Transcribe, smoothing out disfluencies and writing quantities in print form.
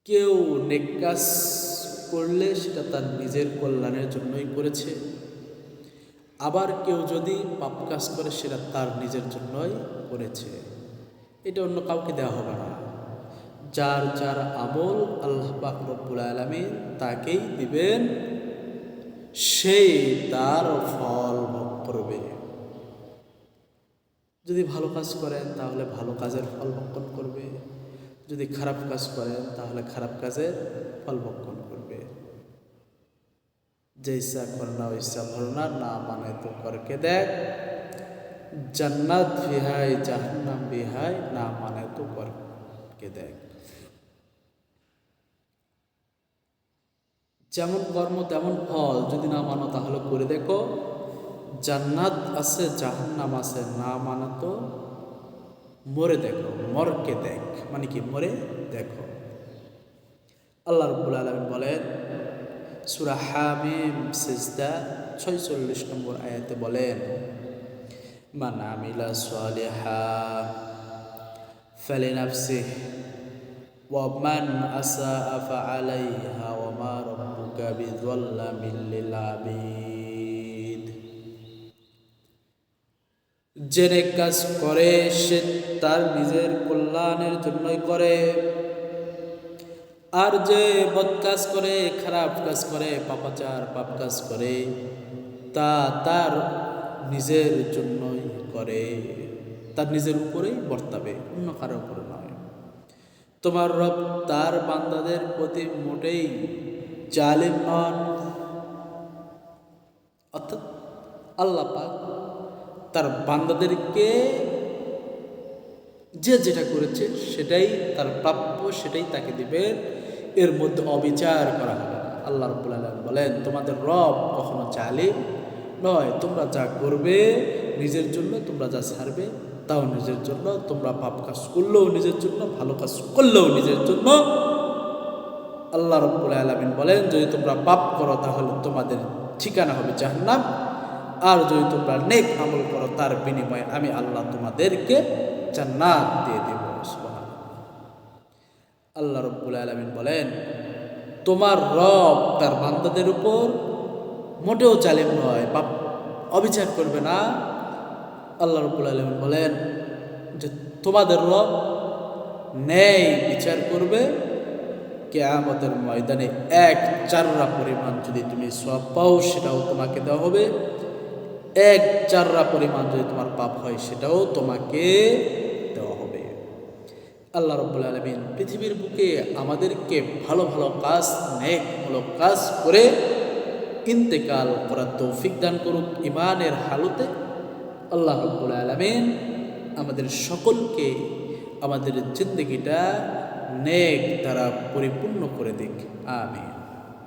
কেউ নেক কাজ করলে সেটা তার নিজের কল্যাণের জন্যই করেছে, আবার কেউ যদি পাপ কাজ করে সেটা তার নিজের জন্যই করেছে। এটা অন্য কাউকে দেওয়া হবে না। যার যার আমল আল্লাহ পাক রব্বুল আলামিন তাকেই দিবেন, সেই তার ফল ভোগ করবে। যদি ভালো কাজ করেন তাহলে ভালো কাজের ফল ভক্ষণ করবে, যদি খারাপ কাজ করেন তাহলে খারাপ কাজের ফল ভক্ষণ করবে। যে ইচ্ছা করনা ইচ্ছা ভরনা, না মানে তো করকে দেখ, জান্নাত বিহাই জাহান্নাম বিহাই, না মানে তো করকে দেখ। যেমন কর্ম তেমন ফল, যদি না মানো তাহলে করে দেখো, জান্নাত আছে জাহান্নাম আছে, না মানে তো মরে দেখো, মরকে দেখ, মানে কি মরে দেখো। আল্লাহ রাব্বুল আলামিন বলেন সূরা হামিম সিজদা 46 নম্বর আয়াতে বলেন, মান আমিলা সালিহা ফালিনাফসিহি ওয়া মান আসাআ ফাআলাইহা ওয়া মা রাব্বুকা বিযাল্লামিল লিল আবিদ। যে নেক কাজ করে সে তার নিজের কল্যাণের জন্যই করে, আর যে বদ কাজ করে, খারাপ কাজ করে, পাপাচার পাপ কাজ করে, তা তার নিজের জন্যই করে, তার নিজের উপরেই বর্তাবে, অন্য কারো উপরে নয়। তোমার রব তার বান্দাদের প্রতি মোটেই জালিম নন। অর্থাৎ আল্লাহ পাক তার বান্দাদেরকে যে যেটা করেছে সেটাই তার প্রাপ্য, সেটাই তাকে দিবেন, এর মধ্যে অবিচার করা হবে না। আল্লাহ রাব্বুল আলামিন বলেন তোমাদের রব কখনো জালিম নয়। তোমরা যা করবে নিজের জন্য, তোমরা যা ছাড়বে তাও নিজের জন্য, তোমরা পাপ কাজ করলেও নিজের জন্য, ভালো কাজ করলেও নিজের জন্য। আল্লাহ রাব্বুল আলামিন বলেন যদি তোমরা পাপ করো তাহলে তোমাদের ঠিকানা হবে জাহান্নাম, আর যদি তোমরা নেক আমল করো তার বিনিময়ে আমি আল্লাহ তোমাদেরকে জান্নাত দিয়ে দেব। সুবহানাল্লাহ। আল্লাহ রাব্বুল আলামিন বলেন তোমার রব তার বান্দাদের উপর মোটেও জালিম নয়, পাপ অবিচার করবে না। আল্লাহ রাব্বুল আলামিন বলেন যে তোমাদের রব ন্যায় বিচার করবে, কিয়ামতের ময়দানে এক চাররা পরিমাণ যদি তুমি সওয়াব পাও সেটাও তোমাকে দেওয়া হবে, এক চাররা পরিমাণ যদি তোমার পাপ হয় সেটাও তোমাকে দেওয়া হবে। আল্লাহ রাব্বুল আলামিন পৃথিবীর বুকে আমাদেরকে ভালো ভালো কাজ, নেকমূলক কাজ করে ইন্তেকাল করার তৌফিক দান করুক ঈমানের হালতে। আল্লাহ রাব্বুল আলামিন আমাদের সকলকে আমাদের জিন্দেগিটা নেক দ্বারা পরিপূর্ণ করে দিক। আমিন।